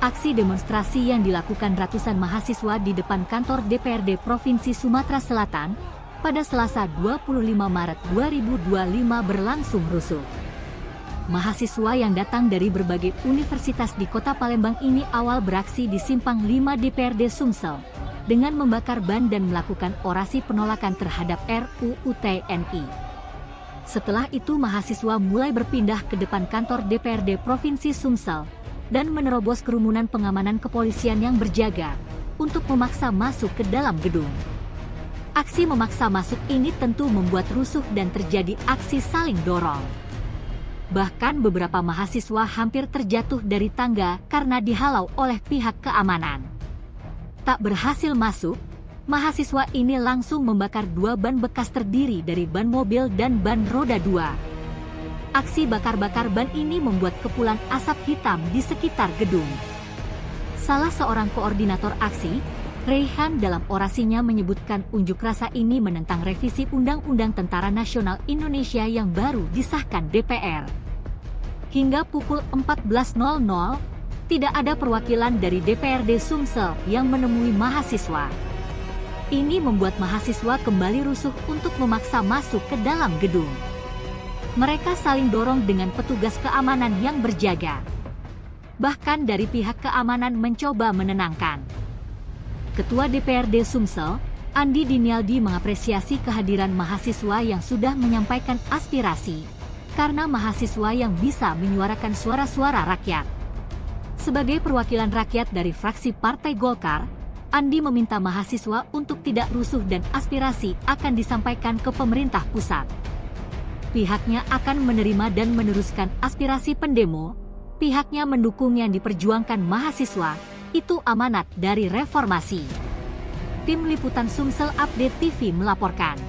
Aksi demonstrasi yang dilakukan ratusan mahasiswa di depan kantor DPRD Provinsi Sumatera Selatan pada Selasa 25 Maret 2025 berlangsung rusuh. Mahasiswa yang datang dari berbagai universitas di Kota Palembang ini awal beraksi di Simpang 5 DPRD Sumsel dengan membakar ban dan melakukan orasi penolakan terhadap RUU TNI. Setelah itu mahasiswa mulai berpindah ke depan kantor DPRD Provinsi Sumsel dan menerobos kerumunan pengamanan kepolisian yang berjaga untuk memaksa masuk ke dalam gedung. Aksi memaksa masuk ini tentu membuat rusuh dan terjadi aksi saling dorong. Bahkan beberapa mahasiswa hampir terjatuh dari tangga karena dihalau oleh pihak keamanan. Tak berhasil masuk, mahasiswa ini langsung membakar 2 ban bekas terdiri dari ban mobil dan ban roda 2. Aksi bakar-bakar ban ini membuat kepulan asap hitam di sekitar gedung. Salah seorang koordinator aksi, Raihan, dalam orasinya menyebutkan unjuk rasa ini menentang revisi Undang-Undang Tentara Nasional Indonesia yang baru disahkan DPR. Hingga pukul 14.00, tidak ada perwakilan dari DPRD Sumsel yang menemui mahasiswa. Ini membuat mahasiswa kembali rusuh untuk memaksa masuk ke dalam gedung. Mereka saling dorong dengan petugas keamanan yang berjaga. Bahkan dari pihak keamanan mencoba menenangkan. Ketua DPRD Sumsel, Andi Dinialdi, mengapresiasi kehadiran mahasiswa yang sudah menyampaikan aspirasi, karena mahasiswa yang bisa menyuarakan suara-suara rakyat. Sebagai perwakilan rakyat dari fraksi Partai Golkar, Andi meminta mahasiswa untuk tidak rusuh dan aspirasi akan disampaikan ke pemerintah pusat. Pihaknya akan menerima dan meneruskan aspirasi pendemo. Pihaknya mendukung yang diperjuangkan mahasiswa. Itu amanat dari reformasi. Tim Liputan Sumsel Update TV melaporkan.